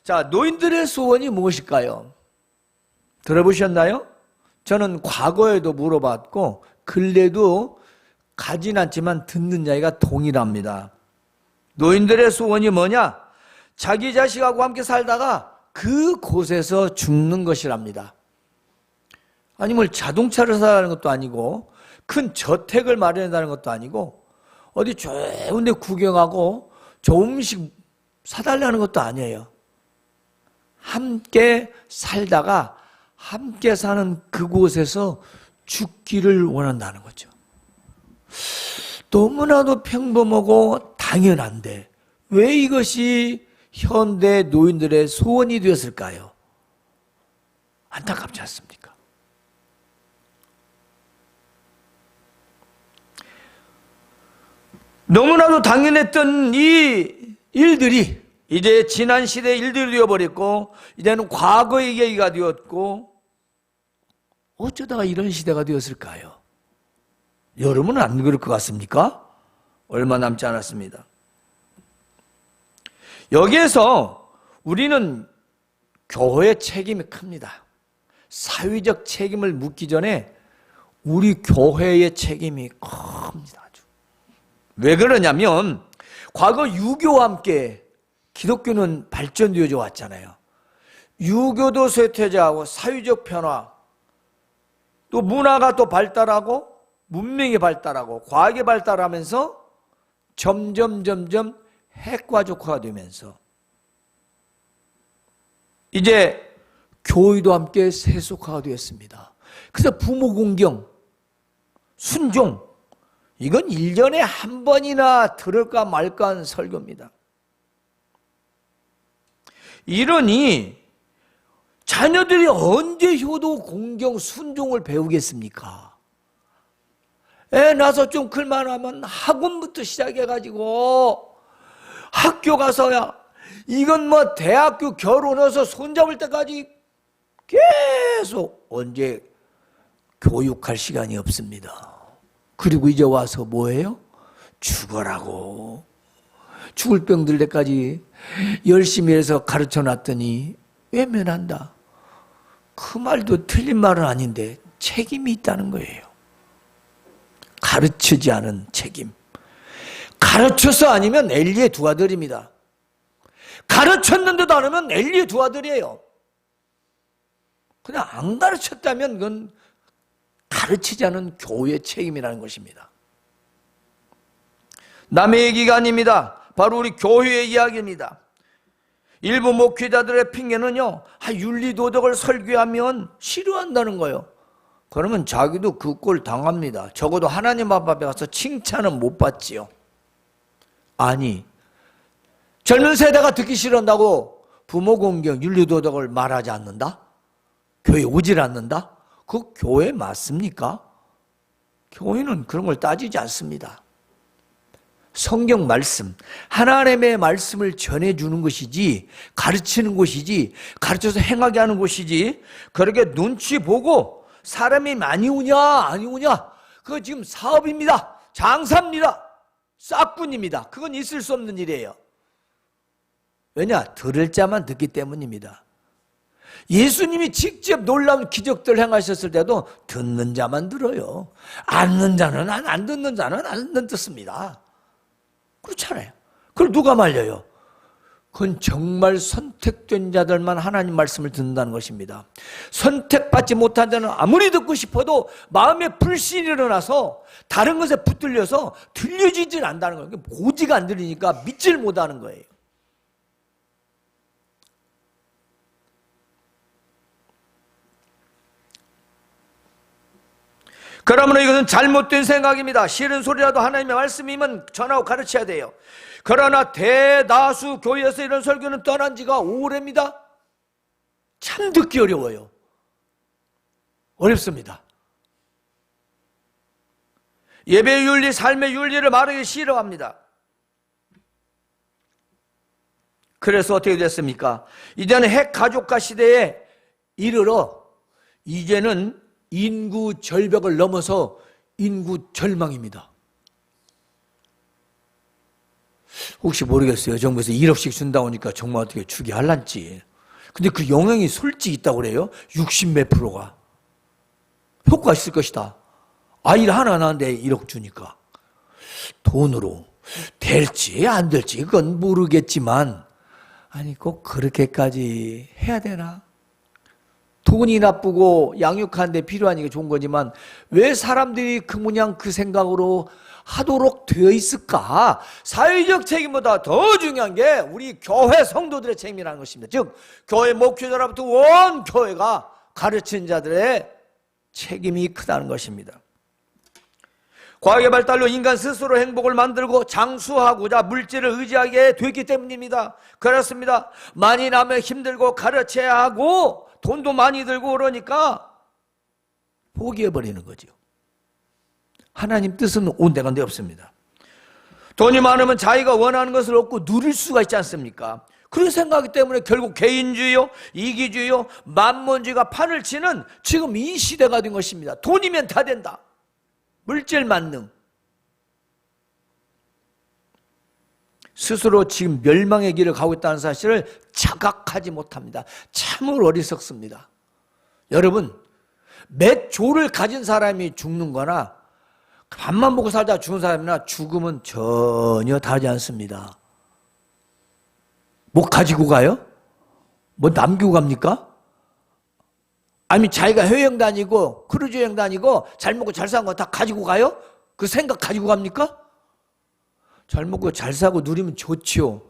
자, 노인들의 소원이 무엇일까요? 들어보셨나요? 저는 과거에도 물어봤고 근래도 가진 않지만 듣는 자가 동일합니다. 노인들의 소원이 뭐냐? 자기 자식하고 함께 살다가 그곳에서 죽는 것이랍니다. 아니 뭘 자동차를 사라는 것도 아니고 큰 저택을 마련한다는 것도 아니고 어디 좋은 데 구경하고 좋은 음식 사달라는 것도 아니에요. 함께 살다가 함께 사는 그곳에서 죽기를 원한다는 거죠. 너무나도 평범하고 당연한데 왜 이것이 현대 노인들의 소원이 되었을까요? 안타깝지 않습니까? 너무나도 당연했던 이 일들이 이제 지난 시대의 일들이 되어버렸고 이제는 과거의 얘기가 되었고 어쩌다가 이런 시대가 되었을까요? 여러분은 안 그럴 것 같습니까? 얼마 남지 않았습니다. 여기에서 우리는 교회의 책임이 큽니다. 사회적 책임을 묻기 전에 우리 교회의 책임이 큽니다. 아주. 왜 그러냐면 과거 유교와 함께 기독교는 발전되어져 왔잖아요. 유교도 쇠퇴자하고 사회적 변화, 또 문화가 또 발달하고 문명이 발달하고 과학이 발달하면서 점점 핵가족화가 되면서 이제 교회도 함께 세속화가 되었습니다. 그래서 부모 공경, 순종, 이건 1년에 한 번이나 들을까 말까 하는 설교입니다. 이러니 자녀들이 언제 효도, 공경, 순종을 배우겠습니까? 애 낳아서 좀 클만하면 학원부터 시작해가지고 학교 가서야 이건 뭐 대학교 결혼해서 손잡을 때까지 계속 언제 교육할 시간이 없습니다. 그리고 이제 와서 뭐예요? 죽어라고. 죽을 병들 때까지 열심히 해서 가르쳐 놨더니 외면한다. 그 말도 틀린 말은 아닌데 책임이 있다는 거예요. 가르치지 않은 책임. 가르쳐서 아니면 엘리의 두 아들입니다. 가르쳤는데도 안 하면 엘리의 두 아들이에요. 그냥 안 가르쳤다면 그건 가르치지 않은 교회의 책임이라는 것입니다. 남의 얘기가 아닙니다. 바로 우리 교회의 이야기입니다. 일부 목회자들의 핑계는요, 윤리도덕을 설교하면 싫어한다는 거예요. 그러면 자기도 그 꼴 당합니다. 적어도 하나님 앞에 가서 칭찬은 못 받지요. 아니, 젊은 세대가 듣기 싫어한다고 부모 공경, 윤리도덕을 말하지 않는다? 교회 오질 않는다? 그 교회 맞습니까? 교회는 그런 걸 따지지 않습니다. 성경 말씀, 하나님의 말씀을 전해주는 것이지, 가르치는 곳이지, 가르쳐서 행하게 하는 곳이지, 그렇게 눈치 보고 사람이 많이 오냐 안 오냐, 그거 지금 사업입니다. 장사입니다. 싹군입니다. 그건 있을 수 없는 일이에요. 왜냐? 들을 자만 듣기 때문입니다. 예수님이 직접 놀라운 기적들 행하셨을 때도 듣는 자만 들어요. 안 듣는 자는 안 듣습니다. 그렇잖아요. 그걸 누가 말려요? 그건 정말 선택된 자들만 하나님 말씀을 듣는다는 것입니다. 선택받지 못한 자는 아무리 듣고 싶어도 마음에 불신이 일어나서 다른 것에 붙들려서 들려지질 않는다는 거예요. 보지가 안 들리니까 믿질 못하는 거예요. 그러므로 이것은 잘못된 생각입니다. 싫은 소리라도 하나님의 말씀이면 전하고 가르쳐야 돼요. 그러나 대다수 교회에서 이런 설교는 떠난 지가 오래입니다. 참 듣기 어려워요. 어렵습니다. 예배 윤리, 삶의 윤리를 말하기 싫어합니다. 그래서 어떻게 됐습니까? 이제는 핵가족화 시대에 이르러 이제는 인구 절벽을 넘어서 인구 절망입니다. 혹시 모르겠어요. 정부에서 1억씩 준다고 하니까 정말 어떻게 주게 할란지. 근데 그 영향이 솔직히 있다고 그래요. 60 몇 프로가. 효과 있을 것이다. 아이를 하나 낳았는데 1억 주니까. 돈으로 될지 안 될지 그건 모르겠지만 아니 꼭 그렇게까지 해야 되나? 돈이 나쁘고 양육하는데 필요하니까 좋은 거지만 왜 사람들이 그 모양 그 생각으로 하도록 되어 있을까? 사회적 책임보다 더 중요한 게 우리 교회 성도들의 책임이라는 것입니다. 즉 교회 목회자로부터 온 교회가 가르치는 자들의 책임이 크다는 것입니다. 과학의 발달로 인간 스스로 행복을 만들고 장수하고자 물질을 의지하게 됐기 때문입니다. 그렇습니다. 많이 나면 힘들고 가르쳐야 하고 돈도 많이 들고 그러니까 포기해버리는 거죠. 하나님 뜻은 온데간데 없습니다. 돈이 많으면 자기가 원하는 것을 얻고 누릴 수가 있지 않습니까? 그런 생각이 때문에 결국 개인주의요, 이기주의요, 만몬주의가 판을 치는 지금 이 시대가 된 것입니다. 돈이면 다 된다. 물질 만능. 스스로 지금 멸망의 길을 가고 있다는 사실을 자각하지 못합니다. 참으로 어리석습니다. 여러분, 몇 조를 가진 사람이 죽는 거나 밥만 먹고 살다 죽은 사람이나 죽음은 전혀 다르지 않습니다. 뭐 가지고 가요? 뭐 남기고 갑니까? 아니 자기가 해외여행 다니고 크루즈 여행 다니고 잘 먹고 잘 사는 거 다 가지고 가요? 그 생각 가지고 갑니까? 잘 먹고 잘 사고 누리면 좋지요.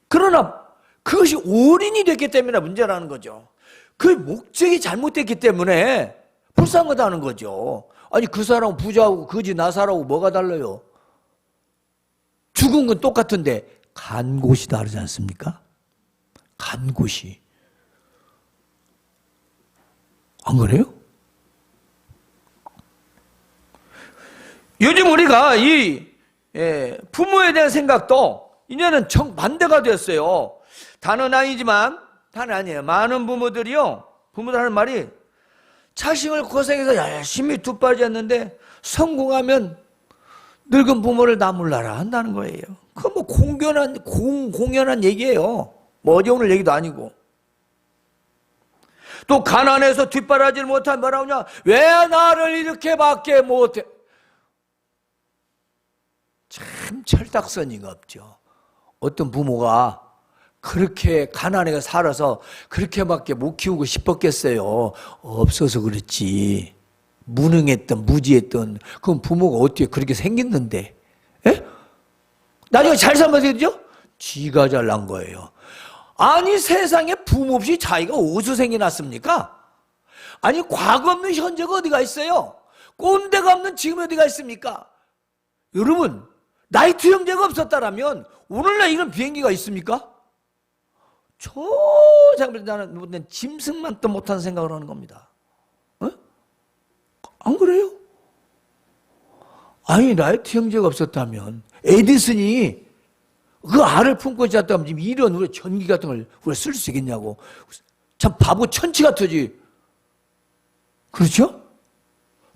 그러나 그것이 올인이 됐기 때문에 문제라는 거죠. 그 목적이 잘못됐기 때문에 불쌍하다는 거죠. 아니 그 사람 부자하고 그지 나사라고 뭐가 달라요? 죽은 건 똑같은데 간 곳이 다르지 않습니까? 간 곳이. 안 그래요? 요즘 우리가 이 부모에 대한 생각도 이제는 정반대가 됐어요. 다는 아니지만, 다는 아니에요. 많은 부모들이요, 부모들 하는 말이 자식을 고생해서 열심히 두 빠졌는데 성공하면 늙은 부모를 나몰라라 한다는 거예요. 그건 뭐 공연한 얘기예요. 뭐 어제 오늘 얘기도 아니고. 또 가난해서 뒷바라지를 못하면 뭐라고 하냐? 왜 나를 이렇게밖에 못해? 참 철딱서니가 없죠. 어떤 부모가 그렇게 가난하게 살아서 그렇게밖에 못 키우고 싶었겠어요? 없어서 그렇지. 무능했던 무지했던 그럼 부모가 어떻게 그렇게 생겼는데? 에? 나중에 잘 살면 어떻게 되죠? 지가 잘난 거예요. 아니 세상에 부모 없이 자기가 어디서 생이 났습니까? 아니 과거 없는 현재가 어디가 있어요? 꼰대가 없는 지금이 어디가 있습니까? 여러분 나이트 형제가 없었다면 오늘날 이런 비행기가 있습니까? 저 장비는 짐승만 또 못하는 생각을 하는 겁니다. 어? 안 그래요? 아니 라이트 형제가 없었다면 에디슨이 그 알을 품고 있었다면 지금 이런 우리 전기 같은 걸 우리가 쓸 수 있겠냐고. 참 바보 천치 같으지. 그렇죠?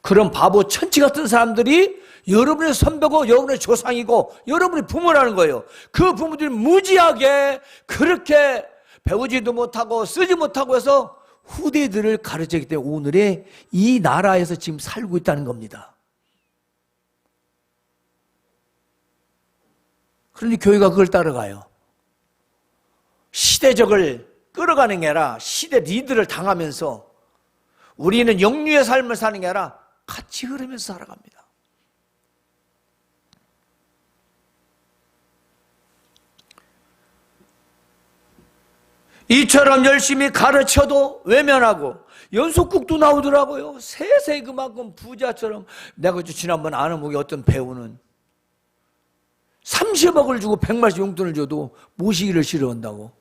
그런 바보 천치 같은 사람들이 여러분의 선배고 여러분의 조상이고 여러분의 부모라는 거예요. 그 부모들이 무지하게 그렇게 배우지도 못하고 쓰지 못하고 해서 후대들을 가르치기 때문에 오늘의 이 나라에서 지금 살고 있다는 겁니다. 그러니 교회가 그걸 따라가요. 시대적을 끌어가는 게 아니라 시대 리드를 당하면서 우리는 영유의 삶을 사는 게 아니라 같이 흐르면서 살아갑니다. 이처럼 열심히 가르쳐도 외면하고 연속극도 나오더라고요. 세세 그만큼 부자처럼. 내가 지난번 아는 목에 어떤 배우는 30억을 주고 100만씩 용돈을 줘도 모시기를 싫어한다고.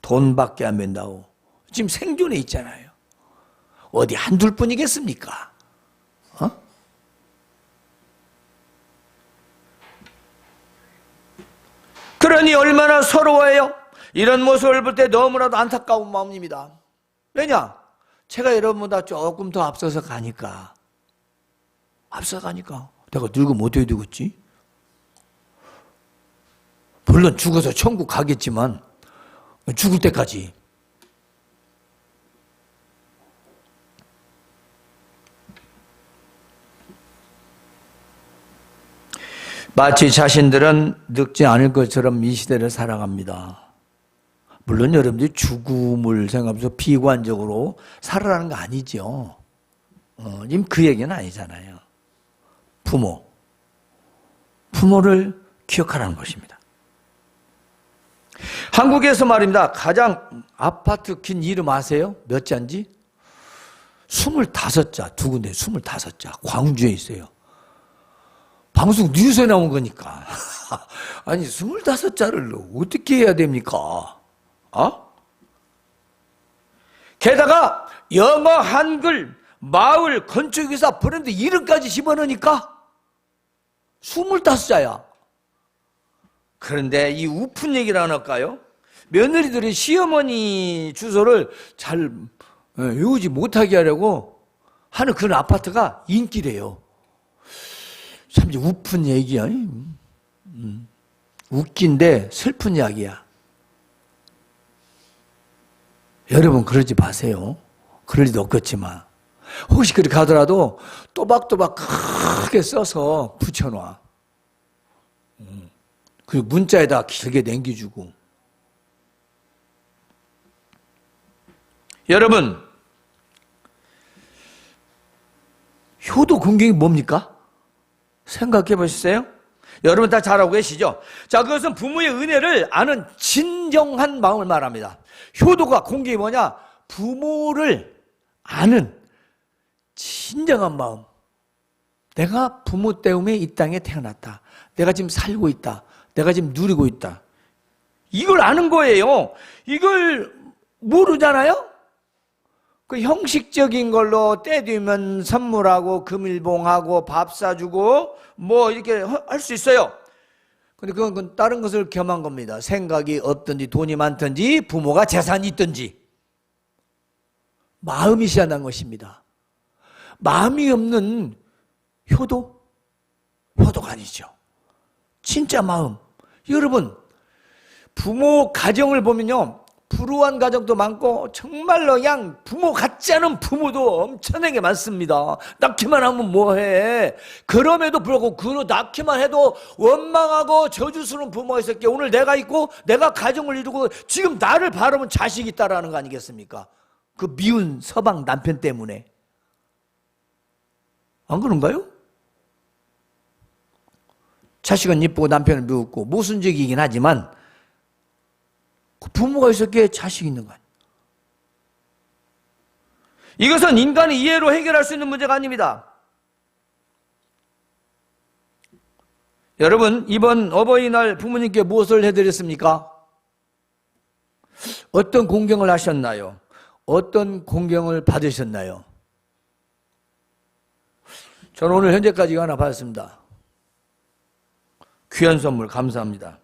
돈밖에 안 된다고. 지금 생존에 있잖아요. 어디 한둘 뿐이겠습니까? 어? 그러니 얼마나 서러워해요. 이런 모습을 볼 때 너무나도 안타까운 마음입니다. 왜냐? 제가 여러분보다 조금 더 앞서서 가니까. 내가 늙으면 어떻게 되겠지? 물론 죽어서 천국 가겠지만 죽을 때까지. 마치 자신들은 늙지 않을 것처럼 이 시대를 살아갑니다. 물론 여러분들이 죽음을 생각하면서 비관적으로 살아라는 거 아니죠. 지금 그 얘기는 아니잖아요. 부모를 기억하라는 것입니다. 한국에서 말입니다. 가장 아파트 긴 이름 아세요? 몇 자인지? 25자, 두 군데 25자. 광주에 있어요. 방송 뉴스에 나온 거니까. 아니 25자를 어떻게 해야 됩니까? 게다가 영어, 한글, 마을, 건축회사, 브랜드 이름까지 집어넣으니까 25자야. 그런데 이 우픈 얘기를 안 할까요? 며느리들이 시어머니 주소를 잘 외우지 못하게 하려고 하는 그런 아파트가 인기래요. 참 우픈 얘기야. 웃긴데 슬픈 이야기야. 여러분 그러지 마세요. 그럴 리도 없겠지만 혹시 그렇게 하더라도 또박또박 크게 써서 붙여놔. 그리고 문자에다 길게 남겨주고. 여러분 효도 공경이 뭡니까? 생각해 보셨어요? 여러분 다 잘 알고 계시죠? 자, 그것은 부모의 은혜를 아는 진정한 마음을 말합니다. 효도가 공경이 뭐냐? 부모를 아는 진정한 마음. 내가 부모 때문에 이 땅에 태어났다. 내가 지금 살고 있다. 내가 지금 누리고 있다. 이걸 아는 거예요. 이걸 모르잖아요? 그 형식적인 걸로 때 되면 선물하고 금일봉하고 밥 사주고 뭐 이렇게 할 수 있어요. 근데 그건 다른 것을 겸한 겁니다. 생각이 없든지 돈이 많든지 부모가 재산이 있든지 마음이 시한한 것입니다. 마음이 없는 효도가 아니죠. 진짜 마음. 여러분 부모 가정을 보면요, 불우한 가정도 많고 정말로 그냥 부모 같지 않은 부모도 엄청나게 많습니다. 낳기만 하면 뭐해. 그럼에도 불구하고 그 낳기만 해도 원망하고 저주스러운 부모가 있었기에 오늘 내가 있고 내가 가정을 이루고 지금 나를 바라보는 자식이 있다라는 거 아니겠습니까? 그 미운 서방 남편 때문에. 안 그런가요? 자식은 이쁘고 남편은 미웠고 모순적이긴 하지만 부모가 있었기에 자식이 있는 거 아니에요. 이것은 인간의 이해로 해결할 수 있는 문제가 아닙니다. 여러분 이번 어버이날 부모님께 무엇을 해드렸습니까? 어떤 공경을 하셨나요? 어떤 공경을 받으셨나요? 저는 오늘 현재까지 하나 받았습니다. 귀한 선물 감사합니다.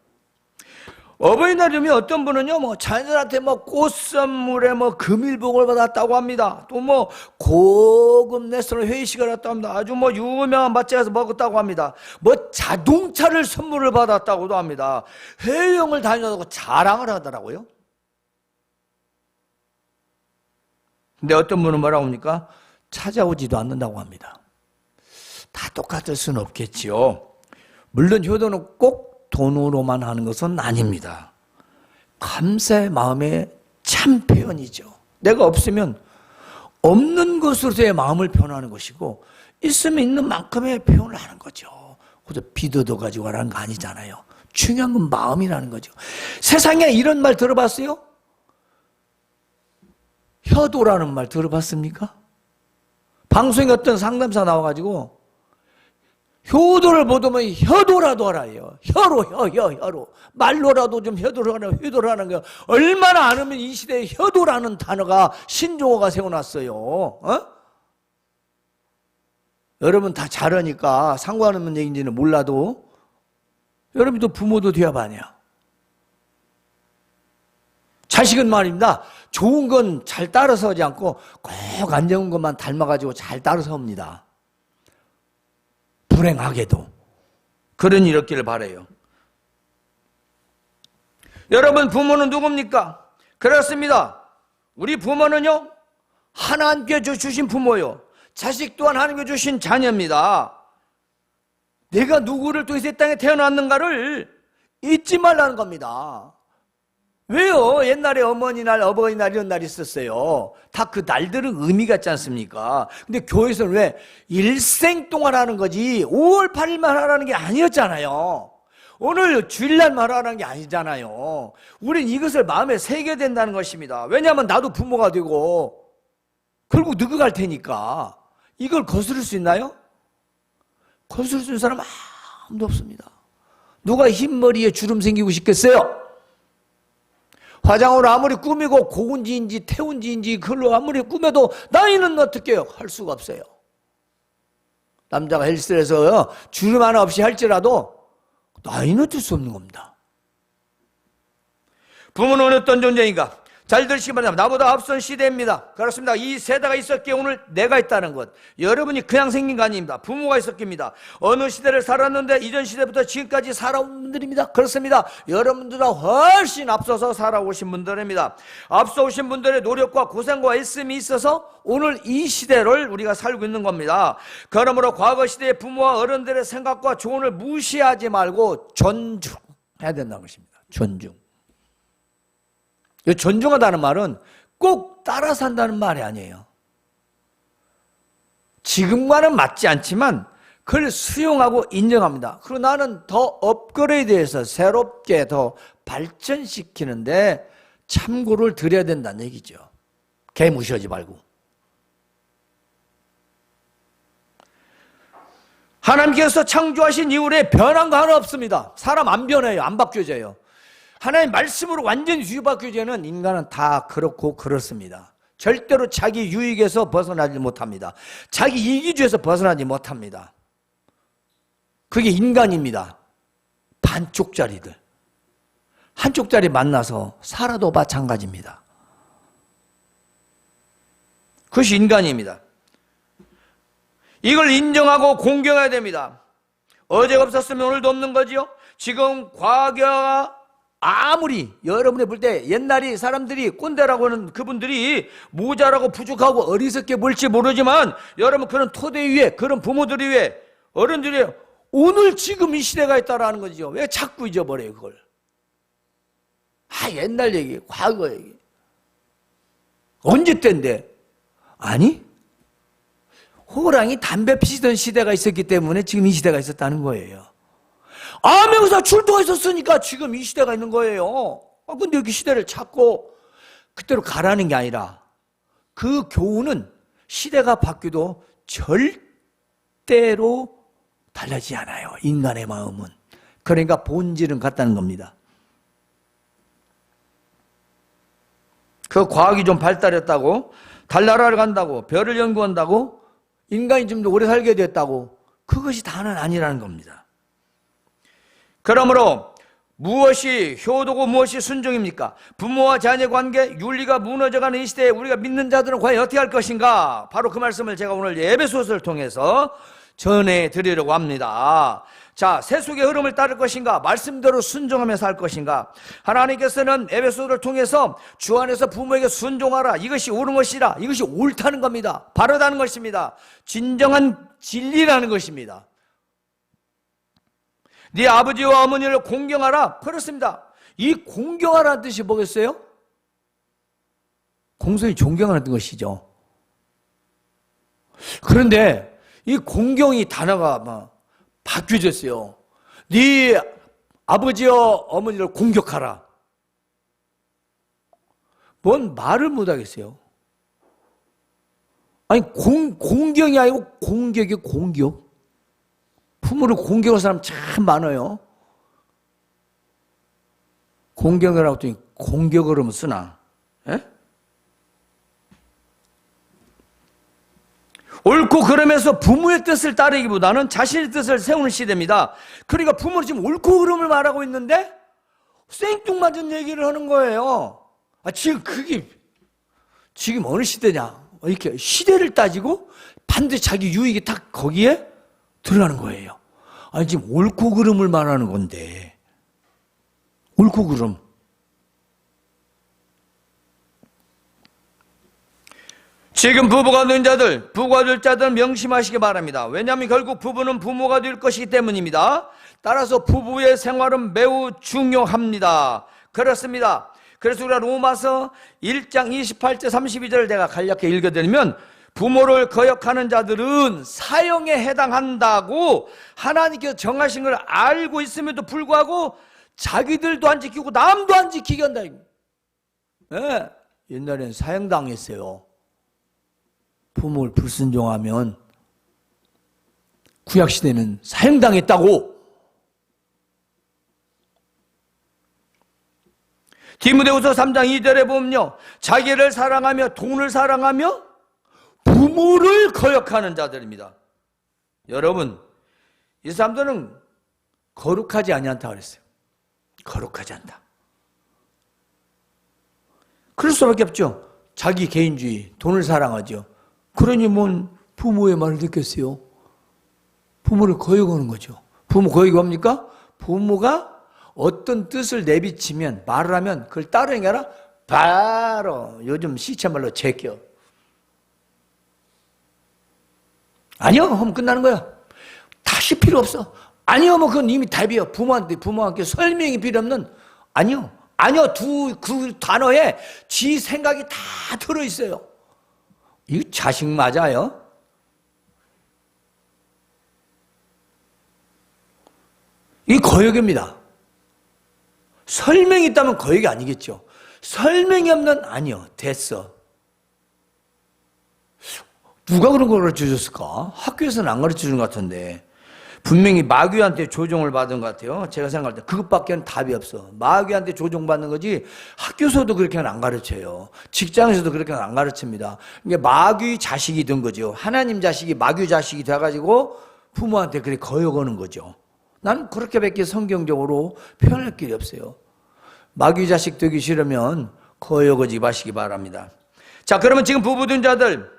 어버이날이면 어떤 분은요, 뭐 자녀들한테 뭐 꽃 선물에 뭐 금일봉을 받았다고 합니다. 또 뭐 고급 레스토랑 회식을 했다고 합니다. 아주 뭐 유명한 맛집에서 먹었다고 합니다. 뭐 자동차를 선물을 받았다고도 합니다. 해외여행을 다녀다고 자랑을 하더라고요. 근데 어떤 분은 뭐라고 합니까? 찾아오지도 않는다고 합니다. 다 똑같을 수는 없겠지요. 물론 효도는 꼭 돈으로만 하는 것은 아닙니다. 감사의 마음의 참 표현이죠. 내가 없으면 없는 것으로서의 마음을 표현하는 것이고 있으면 있는 만큼의 표현을 하는 거죠. 그래서 빚 얻어가지고 하라는 거 아니잖아요. 중요한 건 마음이라는 거죠. 세상에 이런 말 들어봤어요? 효도라는 말 들어봤습니까? 방송에 어떤 상담사 나와가지고 효도를 못하면 효도라도 하라요. 혀로. 말로라도 좀 효도를 하는 거. 얼마나 안 하면 이 시대에 효도라는 단어가 신조어가 세워놨어요. 여러분 다 잘하니까 상관없는 얘기인지는 몰라도 여러분도 부모도 돼야 봐냐. 자식은 말입니다. 좋은 건 잘 따라서지 않고 꼭 안 좋은 것만 닮아가지고 잘 따라서옵니다. 불행하게도 그런 일 없기를 바라요. 여러분, 부모는 누굽니까? 그렇습니다. 우리 부모는요, 하나님께 주신 부모요, 자식 또한 하나님께 주신 자녀입니다. 내가 누구를 통해서 이 땅에 태어났는가를 잊지 말라는 겁니다. 왜요? 옛날에 어머니날, 어버이날 이런 날이 있었어요. 다 그 날들은 의미가 있지 않습니까? 근데 교회에서는 왜 일생 동안 하는 거지 5월 8일만 하라는 게 아니었잖아요. 오늘 주일날만 하라는 게 아니잖아요. 우린 이것을 마음에 새겨야 된다는 것입니다. 왜냐하면 나도 부모가 되고 결국 늙어갈 테니까. 이걸 거스를 수 있나요? 거스를 수 있는 사람 아무도 없습니다. 누가 흰머리에 주름 생기고 싶겠어요? 화장으로 아무리 꾸미고 고운지인지 태운지인지 그걸로 아무리 꾸며도 나이는 어떻게 해요? 할 수가 없어요. 남자가 헬스에서 주름 하나 없이 할지라도 나이는 어쩔 수 없는 겁니다. 부모는 어떤 존재인가? 잘 들으시기 바랍니다. 나보다 앞선 시대입니다. 그렇습니다. 이 세대가 있었기에 오늘 내가 있다는 것. 여러분이 그냥 생긴 거 아닙니다. 부모가 있었기입니다. 어느 시대를 살았는데 이전 시대부터 지금까지 살아온 분들입니다. 그렇습니다. 여러분들보다 훨씬 앞서서 살아오신 분들입니다. 앞서 오신 분들의 노력과 고생과 애씀이 있어서 오늘 이 시대를 우리가 살고 있는 겁니다. 그러므로 과거 시대의 부모와 어른들의 생각과 조언을 무시하지 말고 존중해야 된다는 것입니다. 존중. 존중하다는 말은 꼭 따라 산다는 말이 아니에요. 지금과는 맞지 않지만 그걸 수용하고 인정합니다. 그리고 나는 더 업그레이드해서 새롭게 더 발전시키는데 참고를 드려야 된다는 얘기죠. 개 무시하지 말고. 하나님께서 창조하신 이후에 변한 거 하나 없습니다. 사람 안 변해요. 안 바뀌어져요. 하나님 말씀으로 완전히 뒤바뀌어지는 인간은 다 그렇고 그렇습니다. 절대로 자기 유익에서 벗어나지 못합니다. 자기 이기주에서 벗어나지 못합니다. 그게 인간입니다. 반쪽짜리들. 한쪽짜리 만나서 살아도 마찬가지입니다. 그것이 인간입니다. 이걸 인정하고 공경해야 됩니다. 어제가 없었으면 오늘도 없는 거지요. 지금 과거가 아무리 여러분이 볼 때 옛날이 사람들이 꼰대라고 하는 그분들이 모자라고 부족하고 어리석게 볼지 모르지만 여러분 그런 토대 위에 그런 부모들이 위에 어른들이 오늘 지금 이 시대가 있다라는 거죠. 왜 자꾸 잊어버려요 그걸. 옛날 얘기, 과거 얘기. 언제 때인데? 아니 호랑이 담배 피시던 시대가 있었기 때문에 지금 이 시대가 있었다는 거예요. 암행어사 출도가 있었으니까 지금 이 시대가 있는 거예요. 근데 여기 시대를 찾고 그때로 가라는 게 아니라 그 교훈은 시대가 바뀌어도 절대로 달라지지 않아요. 인간의 마음은. 그러니까 본질은 같다는 겁니다. 그 과학이 좀 발달했다고 달나라를 간다고 별을 연구한다고 인간이 좀 더 오래 살게 됐다고 그것이 다는 아니라는 겁니다. 그러므로 무엇이 효도고 무엇이 순종입니까? 부모와 자녀 관계, 윤리가 무너져가는 이 시대에 우리가 믿는 자들은 과연 어떻게 할 것인가? 바로 그 말씀을 제가 오늘 에베소서를 통해서 전해드리려고 합니다. 자, 세속의 흐름을 따를 것인가? 말씀대로 순종하며 살 것인가? 하나님께서는 에베소서를 통해서 주 안에서 부모에게 순종하라. 이것이 옳은 것이라. 이것이 옳다는 겁니다. 바르다는 것입니다. 진정한 진리라는 것입니다. 네 아버지와 어머니를 공경하라. 그렇습니다. 이 공경하라는 뜻이 뭐겠어요? 공손히 존경하는 것이죠. 그런데 이 공경이 단어가 막 바뀌어졌어요. 네 아버지와 어머니를 공격하라. 뭔 말을 못하겠어요. 아니 공경이 아니고 공격이 공격. 부모를 공격하는 사람 참 많아요. 공격을 하고 또 공격을 하면 쓰나? 에? 옳고 그러면서 부모의 뜻을 따르기보다는 자신의 뜻을 세우는 시대입니다. 그러니까 부모는 지금 옳고 그름을 말하고 있는데 생뚱맞은 얘기를 하는 거예요. 지금 그게 지금 어느 시대냐? 이렇게 시대를 따지고 반드시 자기 유익이 딱 거기에 들어가는 거예요. 지금 옳고 그름을 말하는 건데 옳고 그름 지금 부부가 된 자들, 부부가 될 자들 명심하시기 바랍니다. 왜냐하면 결국 부부는 부모가 될 것이기 때문입니다. 따라서 부부의 생활은 매우 중요합니다. 그렇습니다. 그래서 우리가 로마서 1장 28절 32절을 제가 간략히 읽어드리면, 부모를 거역하는 자들은 사형에 해당한다고 하나님께서 정하신 걸 알고 있음에도 불구하고 자기들도 안 지키고 남도 안 지키게 한다. 네, 옛날에는 사형당했어요. 부모를 불순종하면. 구약시대는 사형당했다고. 디모데후서 3장 2절에 보면요, 자기를 사랑하며 돈을 사랑하며 부모를 거역하는 자들입니다. 여러분, 이 사람들은 거룩하지 아니한다 그랬어요. 거룩하지 않다. 그럴 수밖에 없죠. 자기 개인주의, 돈을 사랑하죠. 그러니 뭔 부모의 말을 듣겠어요. 부모를 거역하는 거죠. 부모 거역이 뭡니까? 부모가 어떤 뜻을 내비치면, 말을 하면 그걸 따르는 게 아니라 바로 요즘 시체말로 제껴. 아니요 하면 끝나는 거야. 다시 필요 없어. 아니요 하면 그건 이미 답이에요. 부모한테 설명이 필요 없는. 아니요 그 단어에 지 생각이 다 들어있어요. 이거 자식 맞아요? 이 거역입니다. 설명이 있다면 거역이 아니겠죠. 설명이 없는, 아니요, 됐어. 누가 그런 걸 가르쳐 줬을까? 학교에서는 안 가르쳐 주는 것 같은데. 분명히 마귀한테 조종을 받은 것 같아요. 제가 생각할 때 그것밖에는 답이 없어. 마귀한테 조종받는 거지 학교에서도 그렇게는 안 가르쳐요. 직장에서도 그렇게는 안 가르칩니다. 이게 마귀 자식이 된 거죠. 하나님 자식이 마귀 자식이 돼가지고 부모한테 그렇게 거역하는 거죠. 난 그렇게밖에 성경적으로 표현할 길이 없어요. 마귀 자식 되기 싫으면 거역하지 마시기 바랍니다. 자, 그러면 지금 부부된 자들,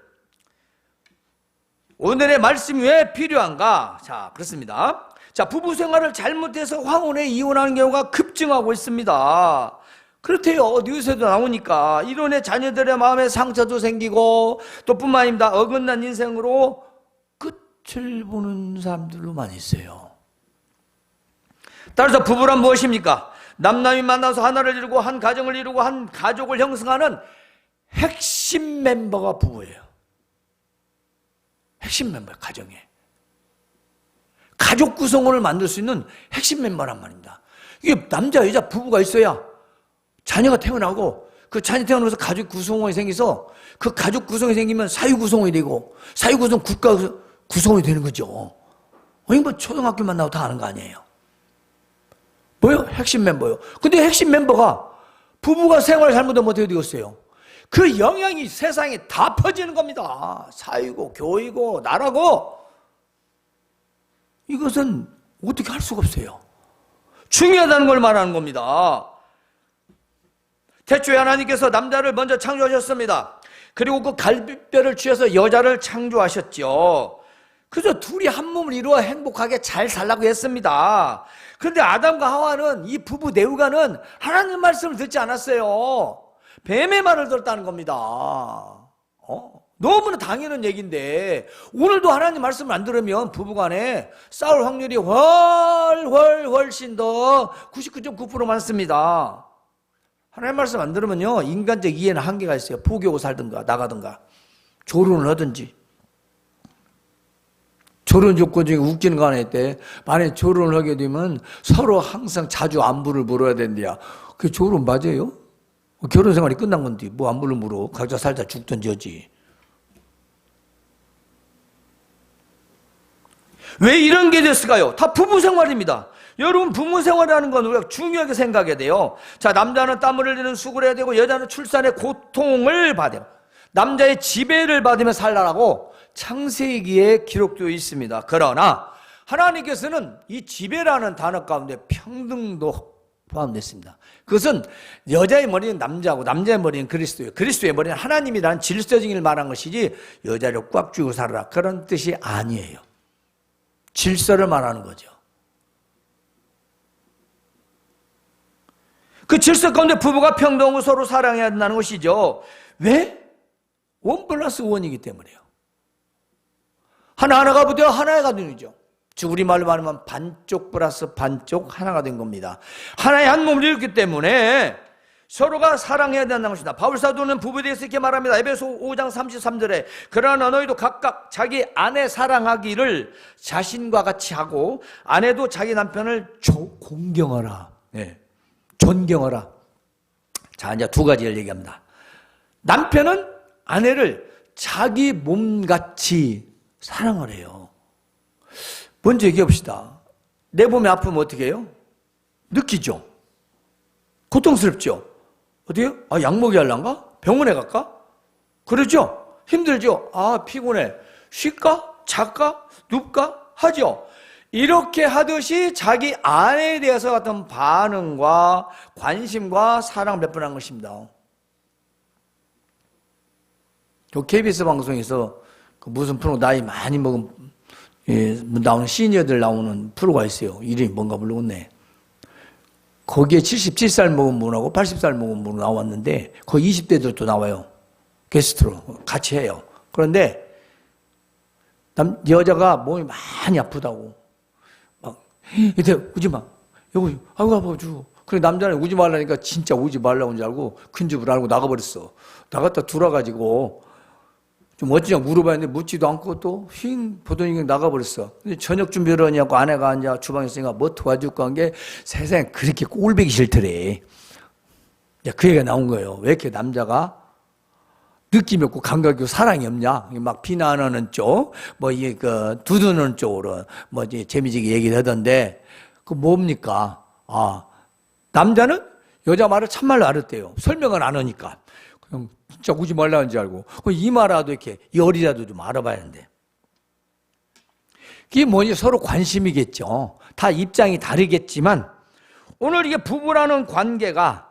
오늘의 말씀이 왜 필요한가? 자, 그렇습니다. 자, 부부 생활을 잘못해서 황혼에 이혼하는 경우가 급증하고 있습니다. 그렇대요. 뉴스에도 나오니까. 이론의 자녀들의 마음에 상처도 생기고, 또 뿐만 아닙니다. 어긋난 인생으로 끝을 보는 사람들도 많이 있어요. 따라서 부부란 무엇입니까? 남남이 만나서 하나를 이루고 한 가정을 이루고 한 가족을 형성하는 핵심 멤버가 부부예요. 핵심 멤버, 가정에. 가족 구성원을 만들 수 있는 핵심 멤버란 말입니다. 이게 남자, 여자 부부가 있어야 자녀가 태어나고, 그 자녀 태어나서 가족 구성원이 생겨서, 그 가족 구성이 생기면 사유 구성원이 되고, 사유 구성 국가 구성원이 되는 거죠. 이거 뭐 초등학교만 나와도 다 아는 거 아니에요. 뭐요? 핵심 멤버요. 근데 핵심 멤버가 부부가 생활 잘못하면 어떻게 되겠어요? 그 영향이 세상에 다 퍼지는 겁니다. 사회고 교회고 나라고. 이것은 어떻게 할 수가 없어요. 중요하다는 걸 말하는 겁니다. 태초에 하나님께서 남자를 먼저 창조하셨습니다. 그리고 그 갈비뼈를 취해서 여자를 창조하셨죠. 그래서 둘이 한 몸을 이루어 행복하게 잘 살라고 했습니다. 그런데 아담과 하와는, 이 부부 내후가는 하나님 말씀을 듣지 않았어요. 뱀의 말을 들었다는 겁니다. 너무나 당연한 얘기인데, 오늘도 하나님 말씀을 안 들으면 부부간에 싸울 확률이 훨씬 더 99.9% 많습니다. 하나님 말씀 안 들으면요, 인간적 이해는 한계가 있어요. 포기하고 살든가 나가든가 조론을 하든지. 조론 조건 중에 웃기는 거 하나 있대. 만약에 조론을 하게 되면 서로 항상 자주 안부를 물어야 된대요. 그게 조론 맞아요? 결혼 생활이 끝난 건데 뭐 안부를 물어. 각자 살다 죽든지 하지. 왜 이런 게 됐을까요? 다 부부 생활입니다. 여러분, 부부 생활이라는 건 우리가 중요하게 생각해야 돼요. 자, 남자는 땀을 흘리는 수고를 해야 되고, 여자는 출산의 고통을 받아요. 남자의 지배를 받으며 살라라고 창세기에 기록되어 있습니다. 그러나 하나님께서는 이 지배라는 단어 가운데 평등도 포함됐습니다. 그것은 여자의 머리는 남자고 남자의 머리는 그리스도예요. 그리스도의 머리는 하나님이라는 질서적인 걸 말한 것이지 여자를 꽉 쥐고 살아라 그런 뜻이 아니에요. 질서를 말하는 거죠. 그 질서 가운데 부부가 평등하고 서로 사랑해야 한다는 것이죠. 왜? 원 플러스 원이기 때문에요. 하나하나가 붙어 하나가 되죠. 즉 우리말로 말하면 반쪽 플러스 반쪽 하나가 된 겁니다. 하나의 한 몸을 이뤘기 때문에 서로가 사랑해야 된다는 것입니다. 바울 사도는 부부에 대해서 이렇게 말합니다. 에베소 5장 33절에 그러나 너희도 각각 자기 아내 사랑하기를 자신과 같이 하고 아내도 자기 남편을 공경하라. 네. 존경하라. 자, 이제 두 가지를 얘기합니다. 남편은 아내를 자기 몸같이 사랑하래요. 먼저 얘기해 봅시다. 내 몸이 아프면 어떻게 해요? 느끼죠? 고통스럽죠? 어때요? 아, 약 먹이 할란가? 병원에 갈까? 그러죠? 힘들죠? 아, 피곤해. 쉴까? 잘까? 눕까? 하죠? 이렇게 하듯이 자기 아내에 대해서 같은 반응과 관심과 사랑을 베풀는 것입니다. KBS 방송에서 그 무슨 프로 나이 많이 먹은 나오는 시니어들 나오는 프로가 있어요. 이름이 뭔가 모르겠네. 거기에 77살 먹은 분하고 80살 먹은 분 나왔는데 거기 20대들도 나와요. 게스트로 같이 해요. 그런데 여자가 몸이 많이 아프다고 막 이때 우지 마. 여기 아이고 아파가지고. 그래 남자는 우지 말라니까 진짜 우지 말라고 온 줄 알고 큰 집을 알고 나가버렸어. 나갔다 돌아가지고 좀 어찌냐 물어봤는데 묻지도 않고 또 휙 보더니 나가버렸어. 근데 저녁 준비를 하냐고 아내가 앉아 주방에 있으니까 뭐 도와줄까 한 게 세상에 그렇게 꼴보기 싫더래. 그 얘기가 나온 거예요. 왜 이렇게 남자가 느낌이 없고 감각이 없고 사랑이 없냐? 막 비난하는 쪽, 뭐 이게 그 두드는 쪽으로 뭐 이제 재미지게 얘기를 하던데 그 뭡니까? 아, 남자는 여자 말을 참말로 알았대요. 설명을 안 하니까. 그냥 진짜 우지 말라는 줄 알고. 이 말이라도 이렇게 열이라도 좀 알아봐야 하는데. 그게 뭐니? 서로 관심이겠죠. 다 입장이 다르겠지만 오늘 이게 부부라는 관계가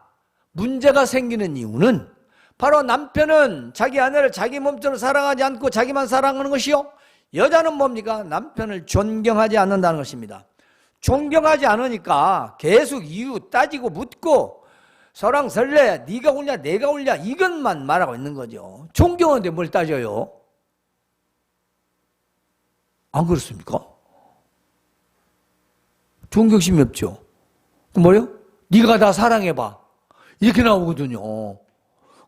문제가 생기는 이유는 바로 남편은 자기 아내를 자기 몸처럼 사랑하지 않고 자기만 사랑하는 것이요. 여자는 뭡니까? 남편을 존경하지 않는다는 것입니다. 존경하지 않으니까 계속 이유 따지고 묻고 설왕설래 네가 옳냐 내가 옳냐 이것만 말하고 있는 거죠. 존경하는데 뭘 따져요? 안 그렇습니까? 존경심이 없죠. 뭐예요? 네가 다 사랑해봐 이렇게 나오거든요.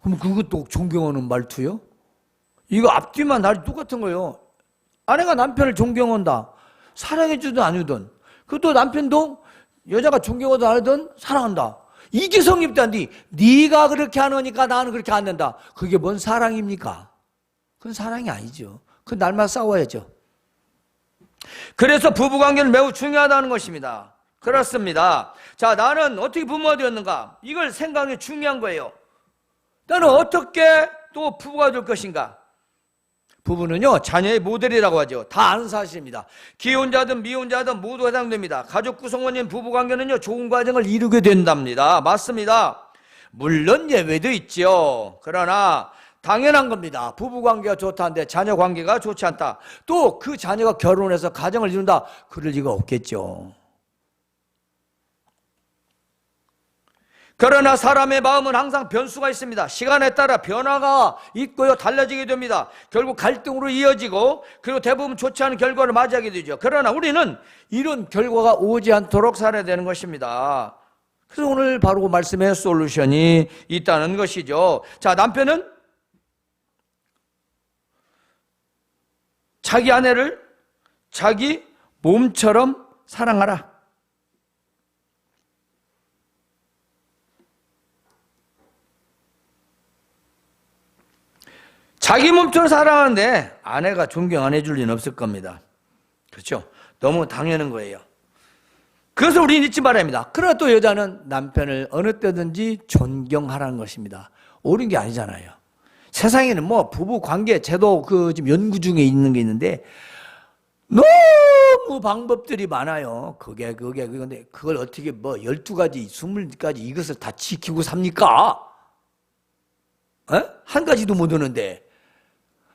그럼 그것도 존경하는 말투요? 이거 앞뒤만 날이 똑같은 거예요. 아내가 남편을 존경한다. 사랑해주든 아니든. 그것도 남편도 여자가 존경하든 아니든 사랑한다. 이게 성립된디. 네가 그렇게 하니까 나는 그렇게 안 된다. 그게 뭔 사랑입니까? 그건 사랑이 아니죠. 그건 날마다 싸워야죠. 그래서 부부관계는 매우 중요하다는 것입니다. 그렇습니다. 자, 나는 어떻게 부모가 되었는가? 이걸 생각이 중요한 거예요. 나는 어떻게 또 부부가 될 것인가? 부부는요, 자녀의 모델이라고 하죠. 다 아는 사실입니다. 기혼자든 미혼자든 모두 해당됩니다. 가족 구성원인 부부관계는요, 좋은 과정을 이루게 된답니다. 맞습니다. 물론 예외도 있죠. 그러나 당연한 겁니다. 부부관계가 좋다는데 자녀 관계가 좋지 않다. 또 그 자녀가 결혼해서 가정을 이룬다. 그럴 리가 없겠죠. 그러나 사람의 마음은 항상 변수가 있습니다. 시간에 따라 변화가 있고요, 달라지게 됩니다. 결국 갈등으로 이어지고 그리고 대부분 좋지 않은 결과를 맞이하게 되죠. 그러나 우리는 이런 결과가 오지 않도록 살아야 되는 것입니다. 그래서 오늘 바로 말씀의 솔루션이 있다는 것이죠. 자, 남편은 자기 아내를 자기 몸처럼 사랑하라. 자기 몸처럼 사랑하는데 아내가 존경 안 해줄 리는 없을 겁니다. 그렇죠? 너무 당연한 거예요. 그것을 우리는 잊지 말아야 합니다. 그러나 또 여자는 남편을 어느 때든지 존경하라는 것입니다. 옳은 게 아니잖아요. 세상에는 뭐 부부 관계 제도 지금 연구 중에 있는 게 있는데 너무 방법들이 많아요. 그런데 그걸 어떻게 뭐 12가지, 20가지 이것을 다 지키고 삽니까? 한 가지도 못 오는데.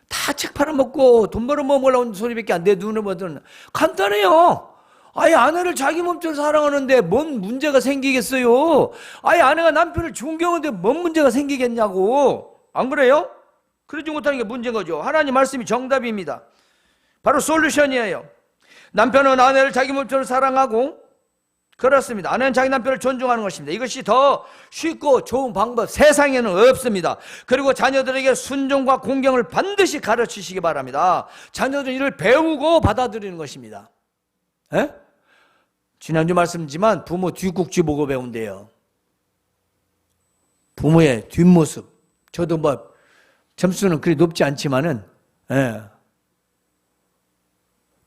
다 책 팔아먹고 돈 벌어먹으려는 소리밖에 안 돼. 눈을 보면 간단해요. 아예 아내를 자기 몸처럼 사랑하는데 뭔 문제가 생기겠어요? 아예 아내가 남편을 존경하는데 뭔 문제가 생기겠냐고. 안 그래요? 그러지 못하는 게 문제인 거죠. 하나님 말씀이 정답입니다. 바로 솔루션이에요. 남편은 아내를 자기 몸처럼 사랑하고, 그렇습니다. 아내는 자기 남편을 존중하는 것입니다. 이것이 더 쉽고 좋은 방법 세상에는 없습니다. 그리고 자녀들에게 순종과 공경을 반드시 가르치시기 바랍니다. 자녀들은 이를 배우고 받아들이는 것입니다. 에? 지난주 말씀이지만 부모 뒷국지 보고 배운대요. 부모의 뒷모습. 저도 뭐 점수는 그리 높지 않지만은,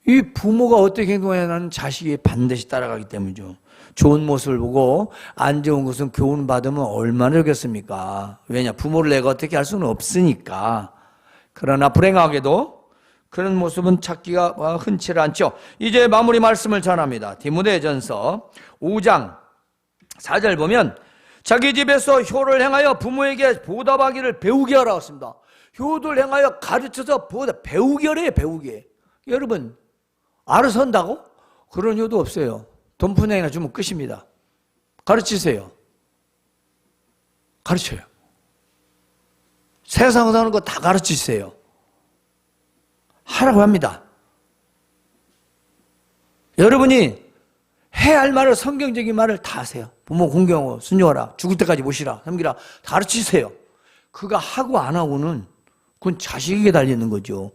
이 부모가 어떻게 행동하냐는 자식이 반드시 따라가기 때문이죠. 좋은 모습을 보고 안 좋은 것은 교훈 받으면 얼마나 좋겠습니까? 왜냐? 부모를 내가 어떻게 할 수는 없으니까. 그러나 불행하게도 그런 모습은 찾기가 흔치 않죠. 이제 마무리 말씀을 전합니다. 디모데전서 5장 4절 보면 자기 집에서 효를 행하여 부모에게 보답하기를 배우게 하라고 했습니다. 효를 행하여 가르쳐서 배우게 하래요. 배우게. 여러분 알아서 한다고? 그런 효도 없어요. 돈 푼행이나 주면 끝입니다. 가르치세요. 가르쳐요. 세상 사는 거 다 가르치세요. 하라고 합니다. 여러분이 해야 할 말을, 성경적인 말을 다 하세요. 부모 공경하고 순종하라, 죽을 때까지 모시라, 섬기라, 다 가르치세요. 그가 하고 안 하고는 그건 자식에게 달리는 거죠.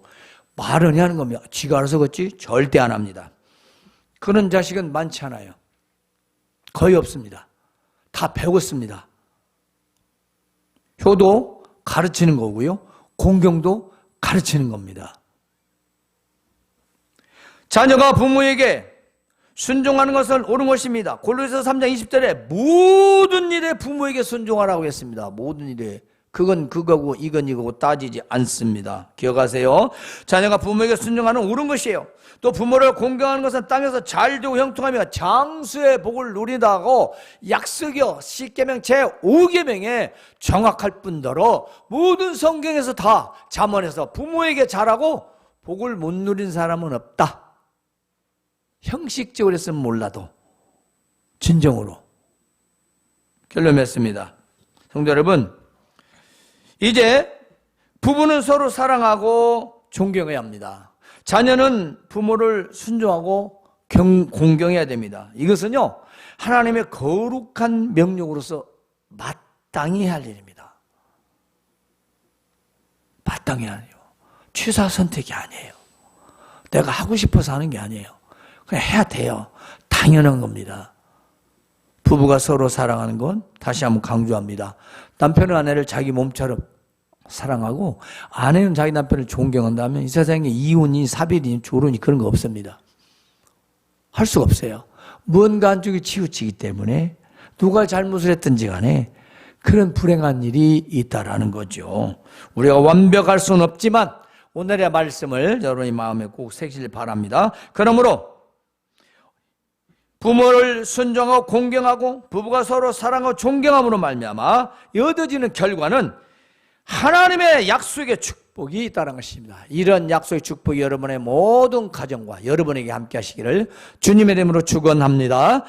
말은 해야 하는 겁니다. 지가 알아서 걷지 절대 안 합니다. 그런 자식은 많지 않아요. 거의 없습니다. 다 배웠습니다. 효도 가르치는 거고요. 공경도 가르치는 겁니다. 자녀가 부모에게 순종하는 것은 옳은 것입니다. 골로새서 3장 20절에 모든 일에 부모에게 순종하라고 했습니다. 모든 일에. 그건 그거고 이건 이거고 따지지 않습니다. 기억하세요. 자녀가 부모에게 순종하는 옳은 것이에요. 또 부모를 공경하는 것은 땅에서 잘되고 형통하며 장수의 복을 누린다고 약속이요 10계명 제5계명에 정확할 뿐더러 모든 성경에서 다 잠언에서 부모에게 잘하고 복을 못 누린 사람은 없다. 형식적으로 했으면 몰라도 진정으로 결론 맺습니다. 성도 여러분, 이제 부부는 서로 사랑하고 존경해야 합니다. 자녀는 부모를 순종하고 공경해야 됩니다. 이것은요 하나님의 거룩한 명령으로서 마땅히 할 일입니다. 마땅히 하네요. 취사 선택이 아니에요. 내가 하고 싶어서 하는 게 아니에요. 그냥 해야 돼요. 당연한 겁니다. 부부가 서로 사랑하는 건 다시 한번 강조합니다. 남편은 아내를 자기 몸처럼 사랑하고 아내는 자기 남편을 존경한다면 이 세상에 이혼이 사별이 조론이 그런 거 없습니다. 할 수가 없어요. 무언가 한쪽이 치우치기 때문에 누가 잘못을 했든지 간에 그런 불행한 일이 있다라는 거죠. 우리가 완벽할 수는 없지만 오늘의 말씀을 여러분의 마음에 꼭 새기길 바랍니다. 그러므로 부모를 순종하고 공경하고 부부가 서로 사랑하고 존경함으로 말미암아 얻어지는 결과는 하나님의 약속의 축복이 있다는 것입니다. 이런 약속의 축복이 여러분의 모든 가정과 여러분에게 함께 하시기를 주님의 이름으로 축원합니다.